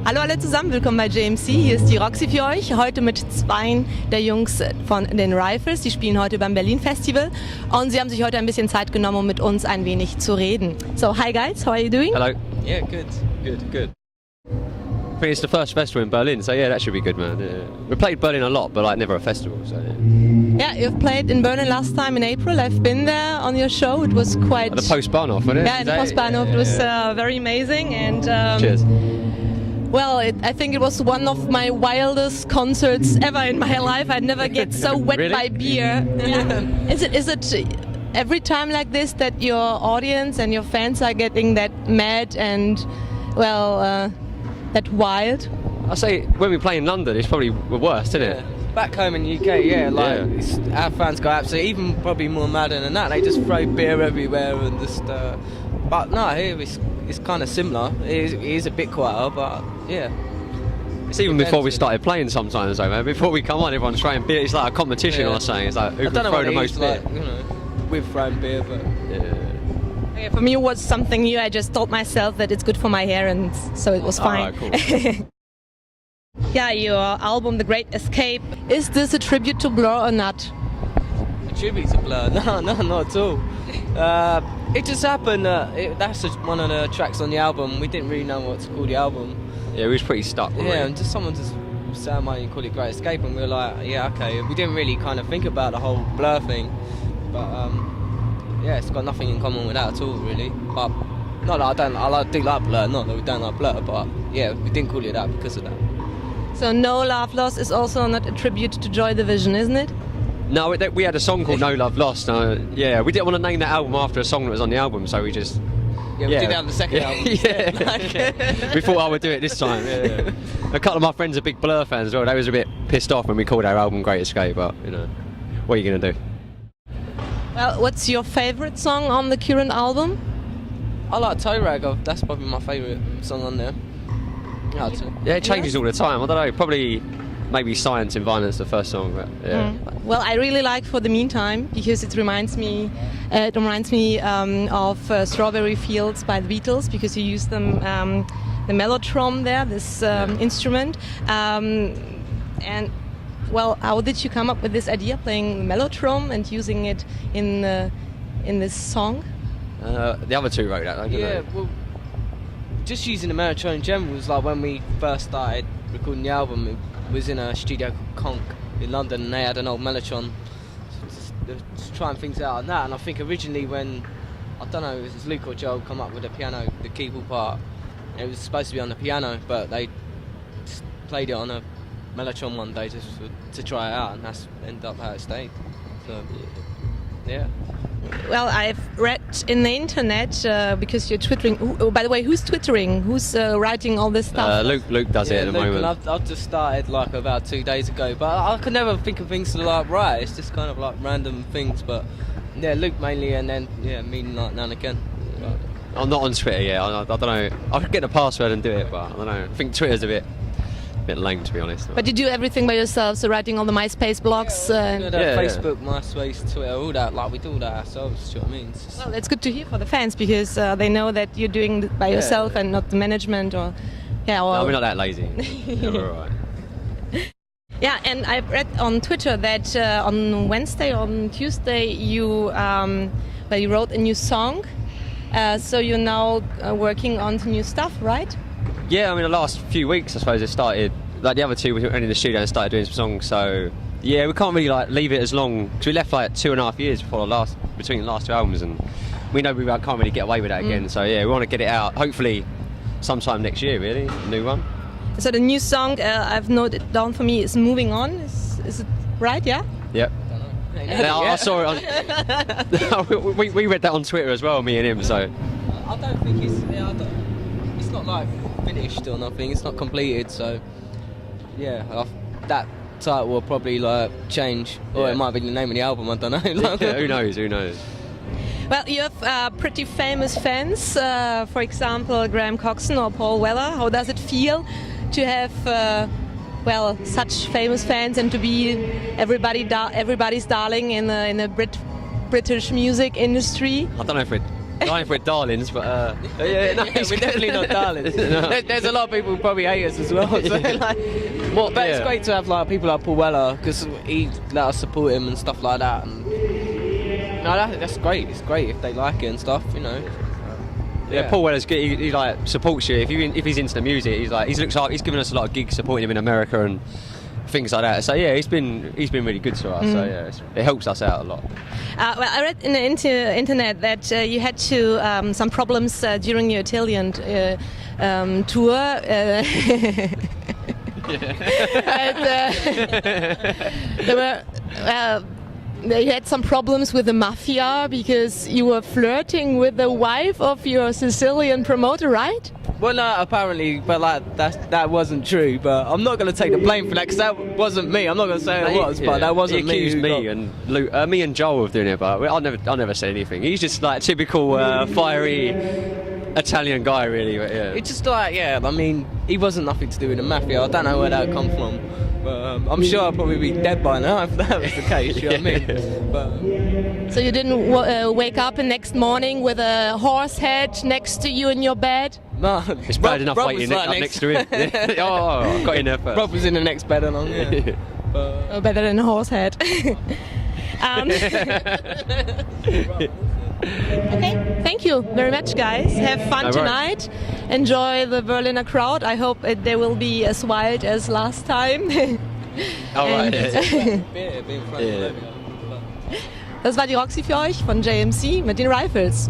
Hallo alle zusammen, willkommen bei JMC. Hier ist die Roxy für euch. Heute mit zwei der Jungs von den Rifles. Die spielen heute beim Berlin Festival und sie haben sich heute ein bisschen Zeit genommen, um mit uns ein wenig zu reden. So, hi guys, how are you doing? Hello. Yeah, good. I think it's the first festival in Berlin, so yeah, that should be good, man. Yeah. We played Berlin a lot, but like never a festival, so yeah. Yeah, you've played in Berlin last time in April. I've been there on your show. It was quite... The Post-Bahnhof, wasn't it? Yeah, the Post-Bahnhof. It was very amazing and... Cheers. Well, I think it was one of my wildest concerts ever in my life. I never get so wet Really? by beer. Yeah. Is it every time like this that your audience and your fans are getting that mad and, well, that wild? I say when we play in London, it's probably the worst, isn't it? Back home in the UK, our fans go absolutely, even probably more mad than that. They just throw beer everywhere and just. But no, here it's kind of similar. It is a bit quieter, but yeah. It's even before we started playing sometimes, though, man. Before we come on, everyone's throwing beer. It's like a competition or something. It's like who can throw the most beer. Like, you know, we've thrown beer, but Yeah, for me, it was something new. I just told myself that it's good for my hair, and so it was fine. Cool. Yeah, your album, The Great Escape. Is this a tribute to Blur or not? a tribute to Blur. No, not at all. It just happened. That's just one of the tracks on the album. We didn't really know what to call the album. Yeah, we was pretty stuck. Yeah, and just someone just said, "Why don't you call it Great Escape?" And we were like, "Yeah, okay." We didn't really kind of think about the whole Blur thing, but yeah, it's got nothing in common with that at all, really. But not that I do like Blur. Not that we don't like Blur, but yeah, we didn't call it that because of that. So No Love Lost is also not a tribute to Joy Division, isn't it? No, we had a song called No Love Lost. Yeah, we didn't want to name that album after a song that was on the album, so we just... Yeah, we did that on the second album. Yeah. We thought I would do it this time. Yeah. A couple of my friends are big Blur fans as well. They was a bit pissed off when we called our album Great Escape, but, you know, what are you going to do? Well, what's your favourite song on the current album? I like Toe Rag. That's probably my favourite song on there. Yeah, it changes all the time. I don't know, probably maybe Science and Violence, the first song, but yeah. Well, I really like For the Meantime because it reminds me of Strawberry Fields by the Beatles because you use them the mellotron there, this instrument. And well, how did you come up with this idea, playing the mellotron and using it in this song? The other two wrote that, don't Yeah, they? well, just using the mellotron in general was like when we first started recording the album. It was in a studio called Conk in London, and they had an old mellotron. Just trying things out on that. And I think originally when I don't know, it was Luke or Joel come up with the piano, the keyboard part. It was supposed to be on the piano, but they just played it on a mellotron one day just to try it out, and that's ended up how it stayed. So yeah. Well, I've read in the internet because you're twittering. Oh, by the way, who's twittering? Who's writing all this stuff? Luke does it at the moment. And I've just started like about 2 days ago, but I could never think of things to like write. It's just kind of like random things. But yeah, Luke mainly, and then me like now and again. But I'm not on Twitter yet. I don't know. I could get the password and do it, but I don't know. I think Twitter's a bit lame, to be honest. But you do everything by yourself, so writing all the MySpace blogs. Facebook, MySpace, Twitter, all that. Like we do all that ourselves. Do you know what I mean? Well, that's good to hear for the fans because they know that you're doing it by yourself and not the management or. Yeah, well. No, we're not that lazy. Yeah, we're all right. Yeah, and I've read on Twitter that on Wednesday or on Tuesday you wrote a new song. So you're now working on some new stuff, right? Yeah, I mean the last few weeks I suppose it started, like the other two we went in the studio and started doing some songs, so yeah, we can't really like leave it as long, because we left like 2.5 years between the last two albums, and we know we can't really get away with that again, so yeah, we want to get it out, hopefully sometime next year really, a new one. So the new song I've noted down for me is Moving On, is it right, yeah? Yep. I saw it on, we read that on Twitter as well, me and him, so. I don't think it's not like finished or nothing, it's not completed, so yeah, that title will probably like change, or it might be the name of the album, I don't know. Yeah, who knows. Well, you have pretty famous fans, for example Graham Coxon or Paul Weller. How does it feel to have such famous fans and to be everybody's darling in the British music industry? I don't know if I don't know if we're darlings, but yeah, no, Yeah, we're definitely not darlings. No. There's a lot of people who probably hate us as well. So, like, but it's great to have like people like Paul Weller, because he let us support him and stuff like that. And that's great. It's great if they like it and stuff, you know. Yeah, Paul Weller's good. He like supports you if he's into the music. He's given us a lot of gigs supporting him in America and things like that. So yeah, he's been really good to us. So yeah, it helps us out a lot. Well, I read in the internet that you had some problems during your Italian tour. You had some problems with the Mafia because you were flirting with the wife of your Sicilian promoter, right? Well, no, apparently, but like that wasn't true. But I'm not going to take the blame for that, because that wasn't me. I'm not going to say it was, but that wasn't me. He accused me and Luke, me and Joel of doing it, but I never said anything. He's just like typical fiery Italian guy, really. But, yeah. It's just like, yeah, I mean, he wasn't nothing to do with the Mafia. I don't know where that would come from. But I'm sure I'd probably be dead by now if that was the case, you know what I mean? But, so you didn't wake up the next morning with a horse head next to you in your bed? no. It's bad enough waiting up next to him. Oh, I got in there first. Rob was in the next bed along, yeah. Oh, better than a horse head. Okay, thank you very much, guys. Have fun tonight. Enjoy the Berliner crowd. I hope they will be as wild as last time. Alright. Das war die Roxy für euch von JMC mit den Rifles.